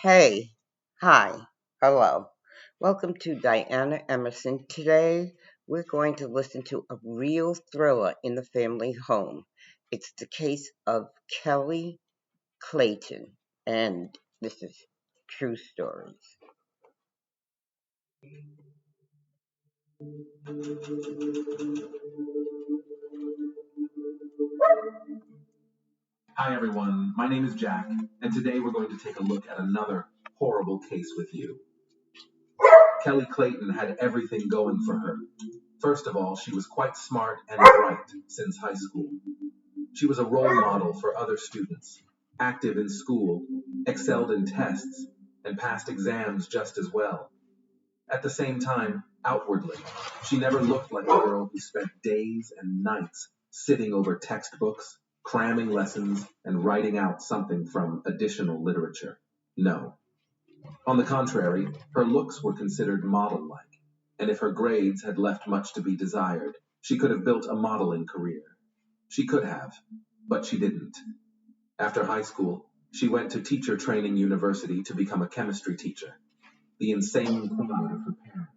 Hey, hi, hello. Welcome to Diana Emerson. Today we're going to listen to a real thriller in the family home. It's the case of Kelly Clayton, and this is true stories. Hi everyone, my name is Jack, and today we're going to take a look at another horrible case with you. Kelly Clayton had everything going for her. First of all, she was quite smart and bright since high school. She was a role model for other students, active in school, excelled in tests, and passed exams just as well. At the same time, outwardly, she never looked like a girl who spent days and nights sitting over textbooks, cramming lessons, and writing out something from additional literature. No. On the contrary, her looks were considered model-like, and if her grades had left much to be desired, she could have built a modeling career. She could have, but she didn't. After high school, she went to teacher training university to become a chemistry teacher, the insane pride of her parents,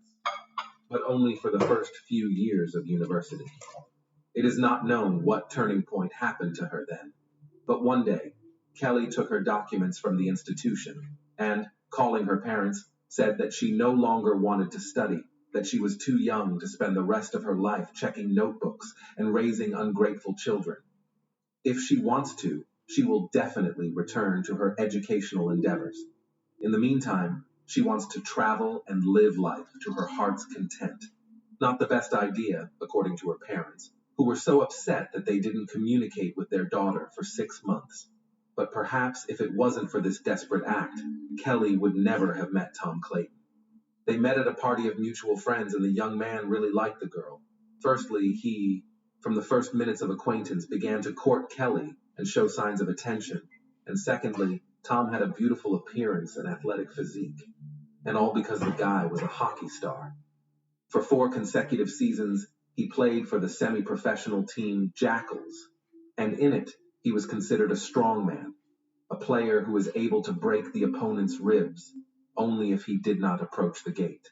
but only for the first few years of university. It is not known what turning point happened to her then, but one day, Kelly took her documents from the institution and, calling her parents, said that she no longer wanted to study, that she was too young to spend the rest of her life checking notebooks and raising ungrateful children. If she wants to, she will definitely return to her educational endeavors. In the meantime, she wants to travel and live life to her heart's content. Not the best idea, according to her parents, who were so upset that they didn't communicate with their daughter for 6 months. But perhaps if it wasn't for this desperate act, Kelly would never have met Tom Clayton. They met at a party of mutual friends, and the young man really liked the girl. Firstly, he, from the first minutes of acquaintance, began to court Kelly and show signs of attention. And secondly, Tom had a beautiful appearance and athletic physique. And all because the guy was a hockey star. For 4 consecutive seasons, he played for the semi-professional team Jackals, and in it, he was considered a strongman, a player who was able to break the opponent's ribs, only if he did not approach the gate.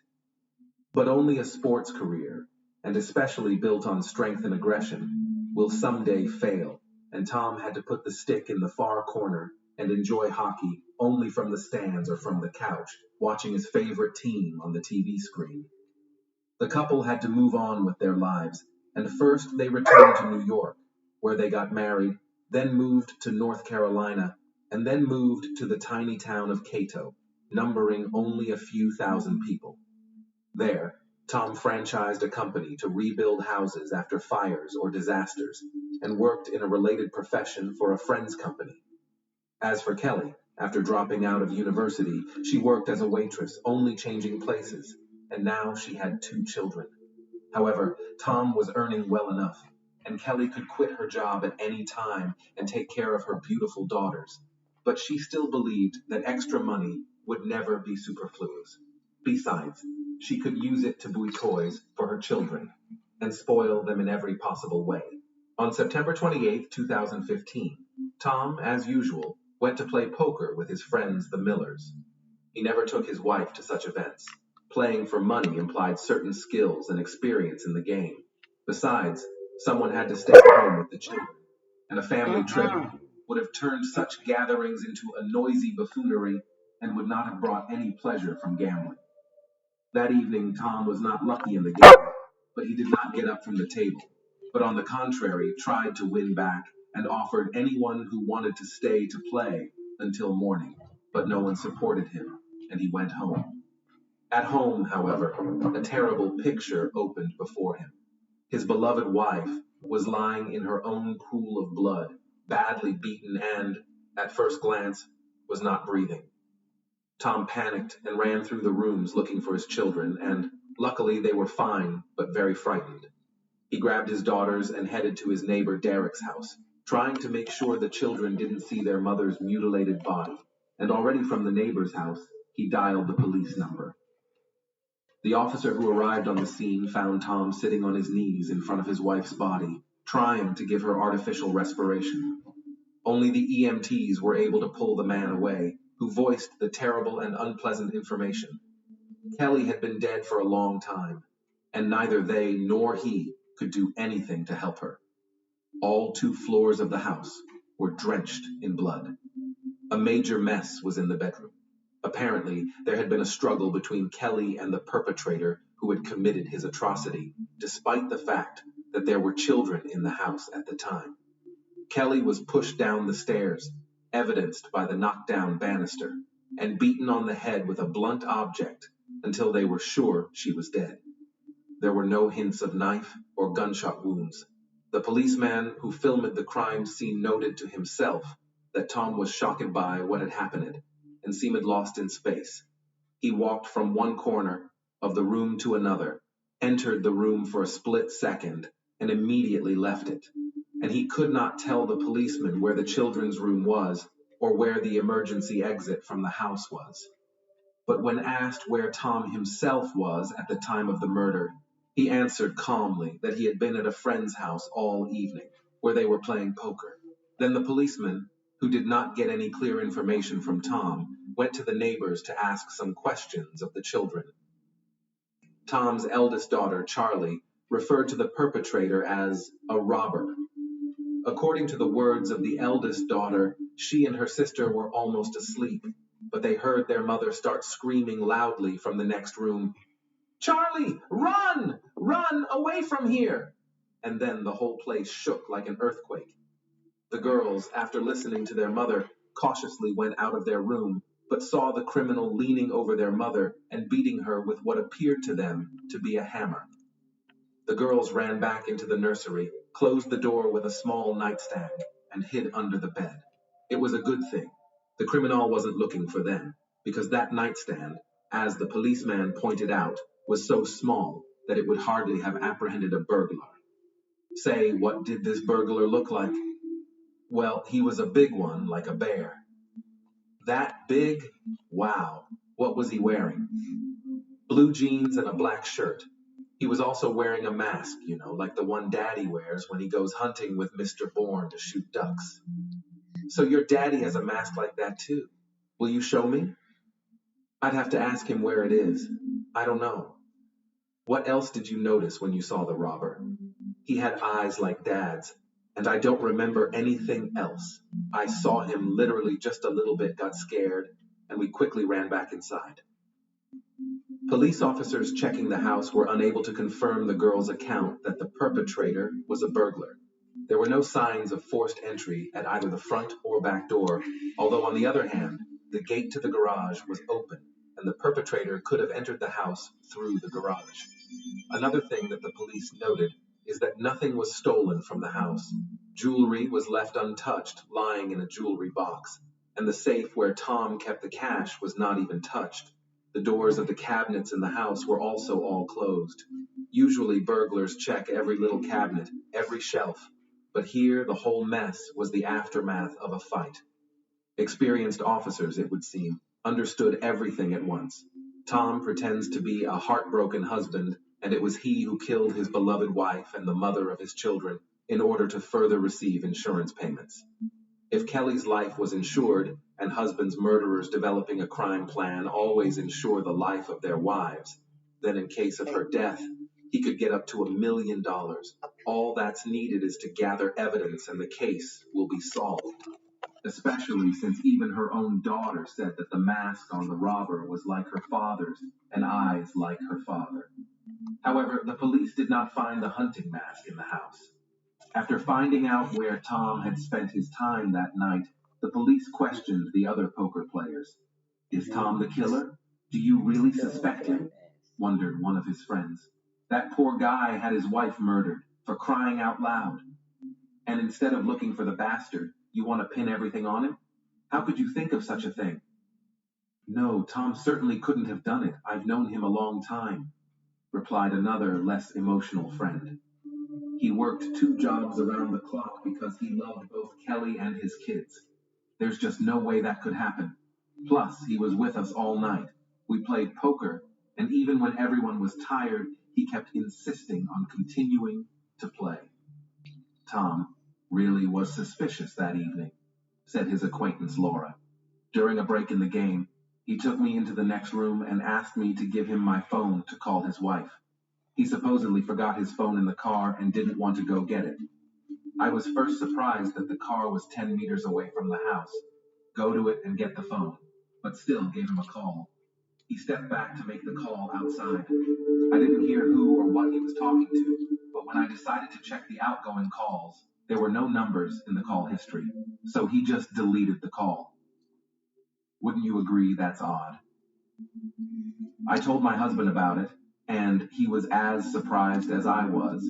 But only a sports career, and especially built on strength and aggression, will someday fail, and Tom had to put the stick in the far corner and enjoy hockey only from the stands or from the couch, watching his favorite team on the TV screen. The couple had to move on with their lives, and first they returned to New York, where they got married, then moved to North Carolina, and then moved to the tiny town of Cato, numbering only a few thousand people. There, Tom franchised a company to rebuild houses after fires or disasters, and worked in a related profession for a friend's company. As for Kelly, after dropping out of university, she worked as a waitress, only changing places, and now she had 2 children. However, Tom was earning well enough, and Kelly could quit her job at any time and take care of her beautiful daughters. But she still believed that extra money would never be superfluous. Besides, she could use it to buy toys for her children and spoil them in every possible way. On September 28, 2015, Tom, as usual, went to play poker with his friends the Millers. He never took his wife to such events. Playing for money implied certain skills and experience in the game. Besides, someone had to stay at home with the children, and a family trip would have turned such gatherings into a noisy buffoonery and would not have brought any pleasure from gambling. That evening, Tom was not lucky in the game, but he did not get up from the table, but on the contrary, tried to win back and offered anyone who wanted to stay to play until morning, but no one supported him, and he went home. At home, however, a terrible picture opened before him. His beloved wife was lying in her own pool of blood, badly beaten and, at first glance, was not breathing. Tom panicked and ran through the rooms looking for his children, and luckily they were fine, but very frightened. He grabbed his daughters and headed to his neighbor Derek's house, trying to make sure the children didn't see their mother's mutilated body, and already from the neighbor's house, he dialed the police number. The officer who arrived on the scene found Tom sitting on his knees in front of his wife's body, trying to give her artificial respiration. Only the EMTs were able to pull the man away, who voiced the terrible and unpleasant information. Kelly had been dead for a long time, and neither they nor he could do anything to help her. All 2 floors of the house were drenched in blood. A major mess was in the bedroom. Apparently, there had been a struggle between Kelly and the perpetrator who had committed his atrocity, despite the fact that there were children in the house at the time. Kelly was pushed down the stairs, evidenced by the knockdown banister, and beaten on the head with a blunt object until they were sure she was dead. There were no hints of knife or gunshot wounds. The policeman who filmed the crime scene noted to himself that Tom was shocked by what had happened and seemed lost in space. He walked from one corner of the room to another, entered the room for a split second, and immediately left it. And he could not tell the policeman where the children's room was or where the emergency exit from the house was. But when asked where Tom himself was at the time of the murder, he answered calmly that he had been at a friend's house all evening, where they were playing poker. Then the policeman, who did not get any clear information from Tom, went to the neighbors to ask some questions of the children. Tom's eldest daughter, Charlie, referred to the perpetrator as a robber. According to the words of the eldest daughter, she and her sister were almost asleep, but they heard their mother start screaming loudly from the next room, "Charlie, run! Run away from here!" And then the whole place shook like an earthquake. The girls, after listening to their mother, cautiously went out of their room, but saw the criminal leaning over their mother and beating her with what appeared to them to be a hammer. The girls ran back into the nursery, closed the door with a small nightstand, and hid under the bed. It was a good thing. The criminal wasn't looking for them, because that nightstand, as the policeman pointed out, was so small that it would hardly have apprehended a burglar. Say, what did this burglar look like? Well, he was a big one, like a bear. That big? Wow. What was he wearing? Blue jeans and a black shirt. He was also wearing a mask, like the one Daddy wears when he goes hunting with Mr. Bourne to shoot ducks. So your daddy has a mask like that too. Will you show me? I'd have to ask him where it is. I don't know. What else did you notice when you saw the robber? He had eyes like Dad's, and I don't remember anything else. I saw him literally just a little bit, got scared, and we quickly ran back inside. Police officers checking the house were unable to confirm the girl's account that the perpetrator was a burglar. There were no signs of forced entry at either the front or back door, although on the other hand, the gate to the garage was open, and the perpetrator could have entered the house through the garage. Another thing that the police noted is that nothing was stolen from the house. Jewelry was left untouched, lying in a jewelry box, and the safe where Tom kept the cash was not even touched. The doors of the cabinets in the house were also all closed. Usually burglars check every little cabinet, every shelf, but here the whole mess was the aftermath of a fight. Experienced officers, it would seem, understood everything at once. Tom pretends to be a heartbroken husband, and it was he who killed his beloved wife and the mother of his children in order to further receive insurance payments. If Kelly's life was insured, and husbands' murderers developing a crime plan always insure the life of their wives, then in case of her death, he could get up to $1 million. All that's needed is to gather evidence and the case will be solved. Especially since even her own daughter said that the mask on the robber was like her father's and eyes like her father. However, the police did not find the hunting mask in the house. After finding out where Tom had spent his time that night, the police questioned the other poker players. Is Tom the killer? Do you really suspect him? Wondered one of his friends. That poor guy had his wife murdered, for crying out loud. And instead of looking for the bastard, you want to pin everything on him? How could you think of such a thing? No, Tom certainly couldn't have done it. I've known him a long time, replied another, less emotional friend. He worked 2 jobs around the clock because he loved both Kelly and his kids. There's just no way that could happen. Plus, he was with us all night. We played poker, and even when everyone was tired, he kept insisting on continuing to play. Tom really was suspicious that evening, said his acquaintance Laura. During a break in the game, he took me into the next room and asked me to give him my phone to call his wife. He supposedly forgot his phone in the car and didn't want to go get it. I was first surprised that the car was 10 meters away from the house. Go to it and get the phone, but still gave him a call. He stepped back to make the call outside. I didn't hear who or what he was talking to, but when I decided to check the outgoing calls, there were no numbers in the call history, so he just deleted the call. Wouldn't you agree that's odd? I told my husband about it, and he was as surprised as I was.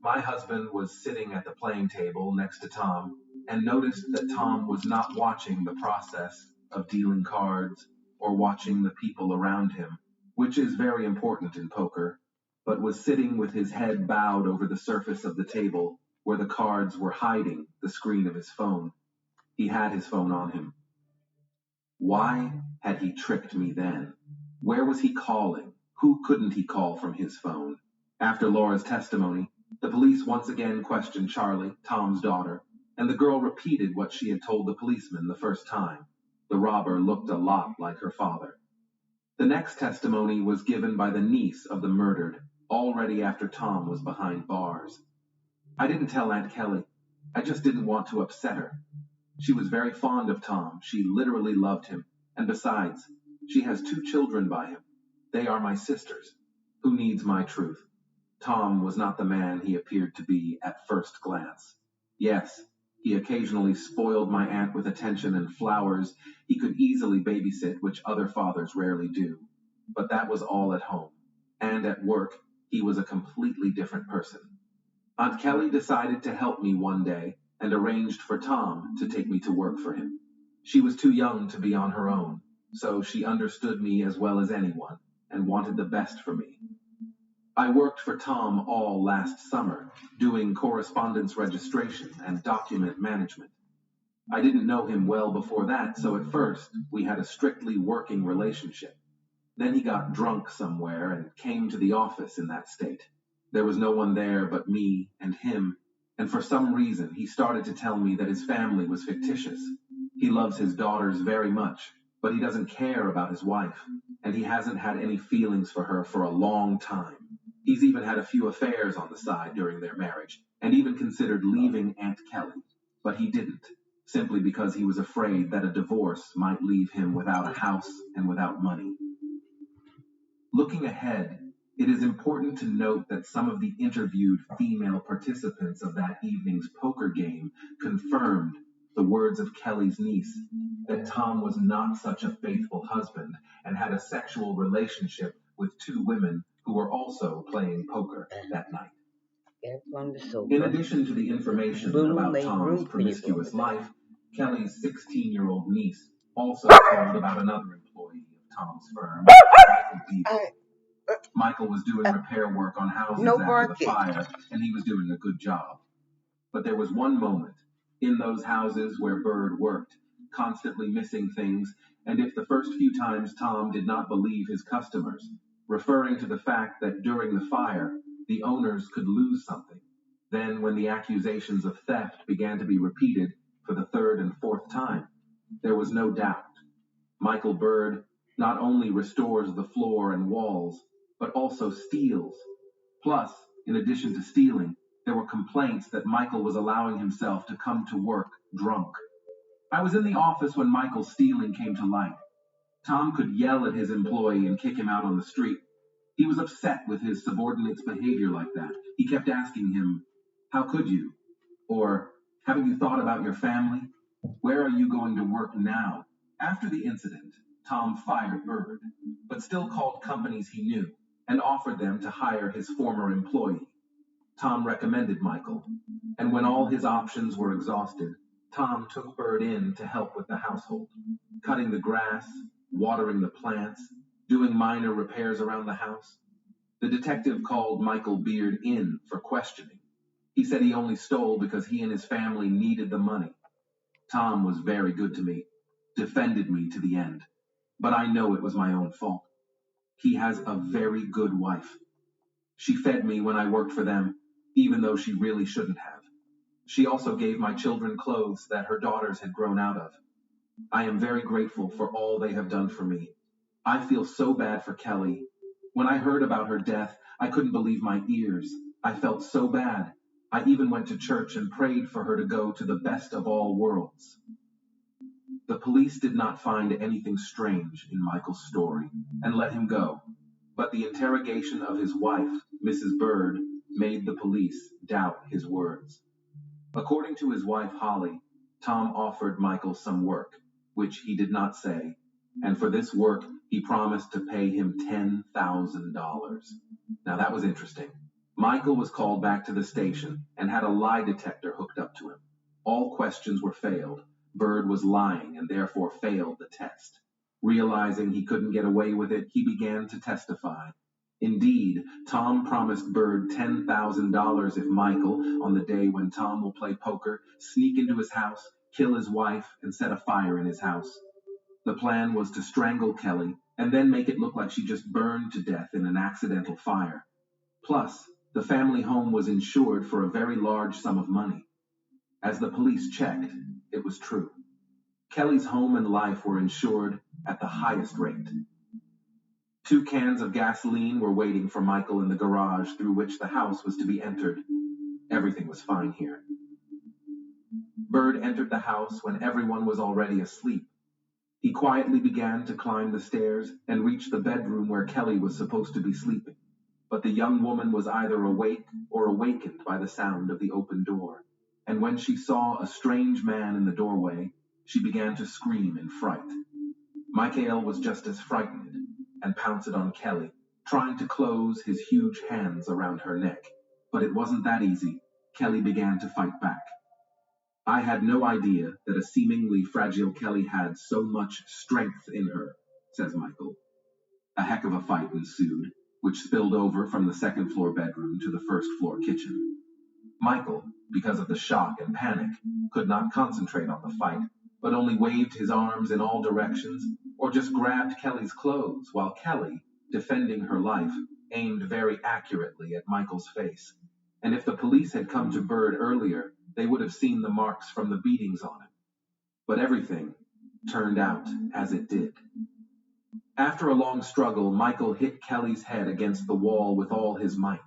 My husband was sitting at the playing table next to Tom and noticed that Tom was not watching the process of dealing cards or watching the people around him, which is very important in poker, but was sitting with his head bowed over the surface of the table where the cards were hiding the screen of his phone. He had his phone on him. Why had he tricked me then? Where was he calling? Who couldn't he call from his phone? After Laura's testimony, the police once again questioned Charlie, Tom's daughter, and the girl repeated what she had told the policeman the first time. The robber looked a lot like her father. The next testimony was given by the niece of the murdered, already after Tom was behind bars. I didn't tell Aunt Kelly. I just didn't want to upset her. She was very fond of Tom. She literally loved him. And besides, she has 2 children by him. They are my sisters. Who needs my truth? Tom was not the man he appeared to be at first glance. Yes, he occasionally spoiled my aunt with attention and flowers he could easily babysit, which other fathers rarely do. But that was all at home. And at work, he was a completely different person. Aunt Kelly decided to help me one day and arranged for Tom to take me to work for him. She was too young to be on her own, so she understood me as well as anyone and wanted the best for me. I worked for Tom all last summer, doing correspondence registration and document management. I didn't know him well before that, so at first we had a strictly working relationship. Then he got drunk somewhere and came to the office in that state. There was no one there but me and him, and for some reason he started to tell me that his family was fictitious. He loves his daughters very much, but he doesn't care about his wife, and he hasn't had any feelings for her for a long time. He's even had a few affairs on the side during their marriage, and even considered leaving Aunt Kelly, but he didn't, simply because he was afraid that a divorce might leave him without a house and without money. Looking ahead, it is important to note that some of the interviewed female participants of that evening's poker game confirmed the words of Kelly's niece, that Tom was not such a faithful husband and had a sexual relationship with 2 women who were also playing poker that night. In addition to the information about Tom's promiscuous life, Kelly's 16-year-old niece also told about another employee of Tom's firm, Michael Beaver. Michael was doing repair work on houses after the fire, and he was doing a good job. But there was one moment in those houses where Bird worked, constantly missing things, and if the first few times Tom did not believe his customers, referring to the fact that during the fire, the owners could lose something. Then when the accusations of theft began to be repeated for the 3rd and 4th time, there was no doubt. Michael Bird not only restores the floor and walls, but also steals. Plus, in addition to stealing, there were complaints that Michael was allowing himself to come to work drunk. I was in the office when Michael's stealing came to light. Tom could yell at his employee and kick him out on the street. He was upset with his subordinate's behavior like that. He kept asking him, "How could you?" Or, "Haven't you thought about your family? Where are you going to work now?" After the incident, Tom fired Bird, but still called companies he knew and offered them to hire his former employee. Tom recommended Michael, and when all his options were exhausted, Tom took Bird in to help with the household, cutting the grass, watering the plants, doing minor repairs around the house. The detective called Michael Beard in for questioning. He said he only stole because he and his family needed the money. Tom was very good to me, defended me to the end, but I know it was my own fault. He has a very good wife. She fed me when I worked for them, even though she really shouldn't have. She also gave my children clothes that her daughters had grown out of. I am very grateful for all they have done for me. I feel so bad for Kelly. When I heard about her death, I couldn't believe my ears. I felt so bad. I even went to church and prayed for her to go to the best of all worlds. The police did not find anything strange in Michael's story and let him go, but the interrogation of his wife, Mrs. Bird, made the police doubt his words. According to his wife, Holly, Tom offered Michael some work, which he did not say, and for this work he promised to pay him $10,000. Now that was interesting. Michael was called back to the station and had a lie detector hooked up to him. All questions were failed. Bird was lying and therefore failed the test. Realizing he couldn't get away with it, he began to testify. Indeed, Tom promised Bird $10,000 if Michael, on the day when Tom will play poker, sneak into his house, kill his wife, and set a fire in his house. The plan was to strangle Kelly and then make it look like she just burned to death in an accidental fire. Plus, the family home was insured for a very large sum of money. As the police checked, it was true. Kelly's home and life were insured at the highest rate. 2 cans of gasoline were waiting for Michael in the garage through which the house was to be entered. Everything was fine here. Bird entered the house when everyone was already asleep. He quietly began to climb the stairs and reach the bedroom where Kelly was supposed to be sleeping. But the young woman was either awake or awakened by the sound of the open door. And when she saw a strange man in the doorway, she began to scream in fright. Michael was just as frightened and pounced on Kelly, trying to close his huge hands around her neck. But it wasn't that easy. Kelly began to fight back. I had no idea that a seemingly fragile Kelly had so much strength in her, says Michael. A heck of a fight ensued, which spilled over from the second-floor bedroom to the first-floor kitchen. Michael, because of the shock and panic, could not concentrate on the fight, but only waved his arms in all directions or just grabbed Kelly's clothes while Kelly, defending her life, aimed very accurately at Michael's face. And if the police had come to Bird earlier, they would have seen the marks from the beatings on him. But everything turned out as it did. After a long struggle, Michael hit Kelly's head against the wall with all his might.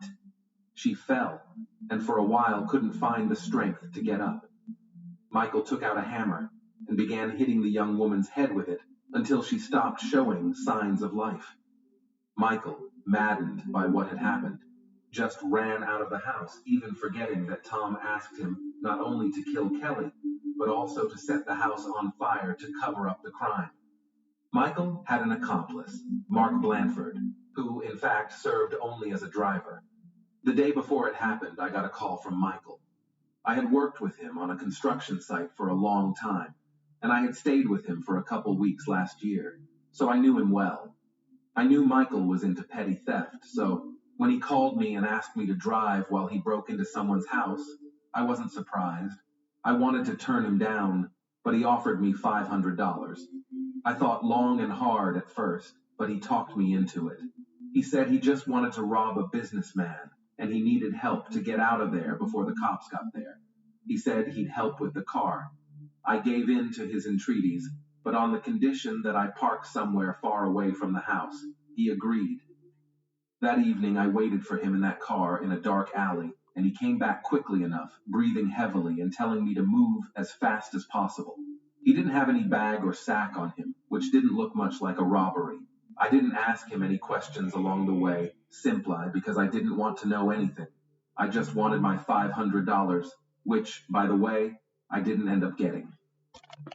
She fell, and for a while couldn't find the strength to get up. Michael took out a hammer and began hitting the young woman's head with it until she stopped showing signs of life. Michael, maddened by what had happened, just ran out of the house, even forgetting that Tom asked him not only to kill Kelly, but also to set the house on fire to cover up the crime. Michael had an accomplice, Mark Blanford, who, in fact, served only as a driver. The day before it happened, I got a call from Michael. I had worked with him on a construction site for a long time, and I had stayed with him for a couple weeks last year, so I knew him well. I knew Michael was into petty theft, so when he called me and asked me to drive while he broke into someone's house, I wasn't surprised. I wanted to turn him down, but he offered me $500. I thought long and hard at first, but he talked me into it. He said he just wanted to rob a businessman, and he needed help to get out of there before the cops got there. He said he'd help with the car. I gave in to his entreaties, but on the condition that I park somewhere far away from the house. He agreed. That evening I waited for him in that car in a dark alley, and he came back quickly enough, breathing heavily and telling me to move as fast as possible. He didn't have any bag or sack on him, which didn't look much like a robbery. I didn't ask him any questions along the way, simply because I didn't want to know anything. I just wanted my $500, which, by the way, I didn't end up getting.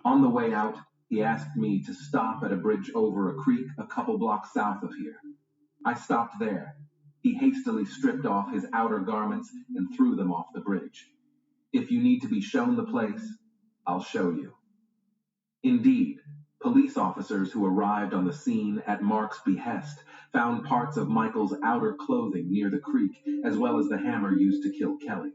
On the way out, he asked me to stop at a bridge over a creek a couple blocks south of here. I stopped there. He hastily stripped off his outer garments and threw them off the bridge. If you need to be shown the place, I'll show you. Indeed, police officers who arrived on the scene at Mark's behest found parts of Michael's outer clothing near the creek, as well as the hammer used to kill Kelly.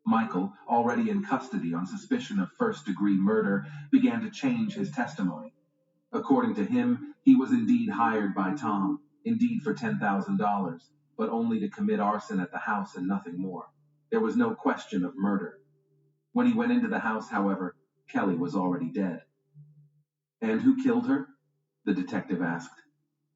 Michael, already in custody on suspicion of first-degree murder, began to change his testimony. According to him, he was indeed hired by Tom, indeed for $10,000, but only to commit arson at the house and nothing more. There was no question of murder. When he went into the house, however, Kelly was already dead. And who killed her? The detective asked.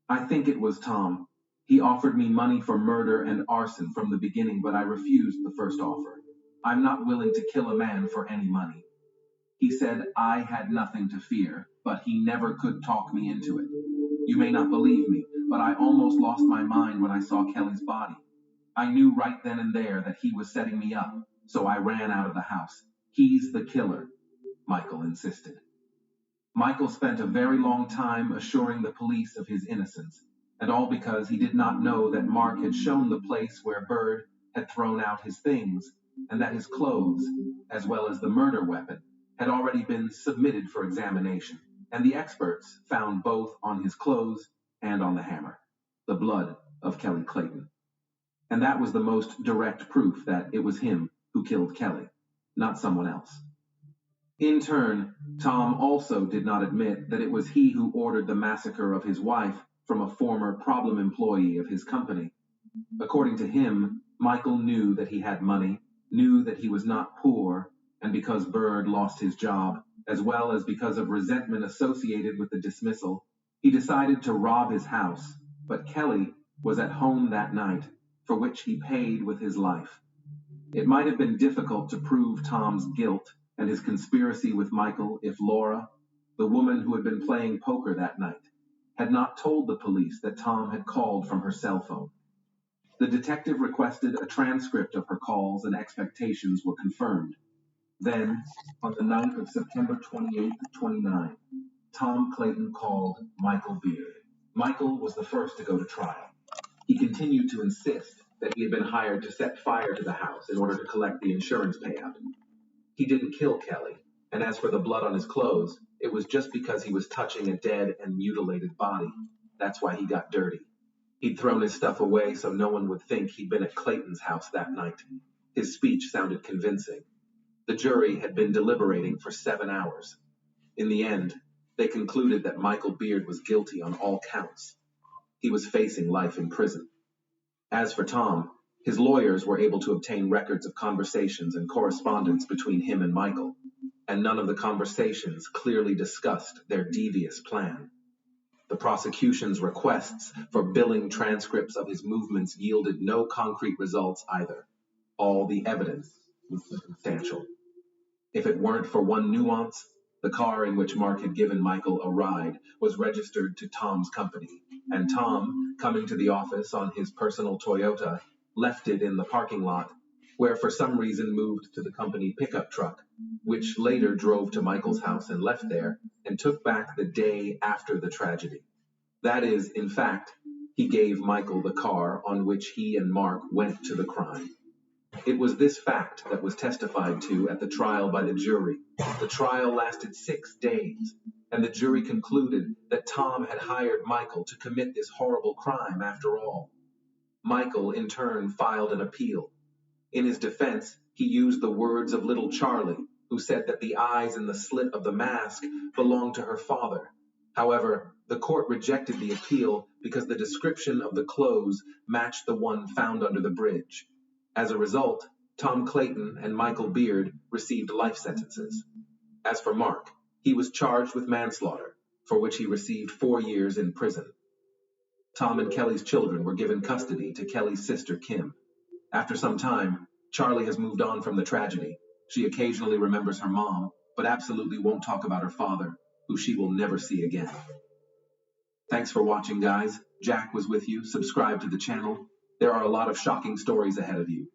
I think it was Tom. He offered me money for murder and arson from the beginning, but I refused the first offer. I'm not willing to kill a man for any money. He said I had nothing to fear, but he never could talk me into it. You may not believe me, but I almost lost my mind when I saw Kelly's body. I knew right then and there that he was setting me up, so I ran out of the house. He's the killer, Michael insisted. Michael spent a very long time assuring the police of his innocence, and all because he did not know that Mark had shown the place where Bird had thrown out his things, and that his clothes, as well as the murder weapon, had already been submitted for examination, and the experts found both on his clothes and on the hammer, the blood of Kelly Clayton. And that was the most direct proof that it was him who killed Kelly, not someone else. In turn, Tom also did not admit that it was he who ordered the massacre of his wife from a former problem employee of his company. According to him, Michael knew that he had money, knew that he was not poor, and because Bird lost his job, as well as because of resentment associated with the dismissal, he decided to rob his house, but Kelly was at home that night, for which he paid with his life. It might have been difficult to prove Tom's guilt and his conspiracy with Michael if Laura, the woman who had been playing poker that night, had not told the police that Tom had called from her cell phone. The detective requested a transcript of her calls, and expectations were confirmed. Then, on the night of September 28, 29, Tom Clayton called Michael Beard. Michael was the first to go to trial. He continued to insist that he had been hired to set fire to the house in order to collect the insurance payout. He didn't kill Kelly, and as for the blood on his clothes, it was just because he was touching a dead and mutilated body. That's why he got dirty. He'd thrown his stuff away so no one would think he'd been at Clayton's house that night. His speech sounded convincing. The jury had been deliberating for 7 hours. In the end, they concluded that Michael Beard was guilty on all counts. He was facing life in prison. As for Tom, his lawyers were able to obtain records of conversations and correspondence between him and Michael, and none of the conversations clearly discussed their devious plan. The prosecution's requests for billing transcripts of his movements yielded no concrete results either. All the evidence was circumstantial. If it weren't for one nuance, the car in which Mark had given Michael a ride was registered to Tom's company, and Tom, coming to the office on his personal Toyota, left it in the parking lot, where for some reason moved to the company pickup truck, which later drove to Michael's house and left there, and took back the day after the tragedy. That is, in fact, he gave Michael the car on which he and Mark went to the crime. It was this fact that was testified to at the trial by the jury. The trial lasted 6 days, and the jury concluded that Tom had hired Michael to commit this horrible crime after all. Michael, in turn, filed an appeal. In his defense, he used the words of little Charlie, who said that the eyes in the slit of the mask belonged to her father. However, the court rejected the appeal because the description of the clothes matched the one found under the bridge. As a result, Tom Clayton and Michael Beard received life sentences. As for Mark, he was charged with manslaughter, for which he received 4 years in prison. Tom and Kelly's children were given custody to Kelly's sister, Kim. After some time, Charlie has moved on from the tragedy. She occasionally remembers her mom, but absolutely won't talk about her father, who she will never see again. Thanks for watching, guys. Jack was with you. Subscribe to the channel. There are a lot of shocking stories ahead of you.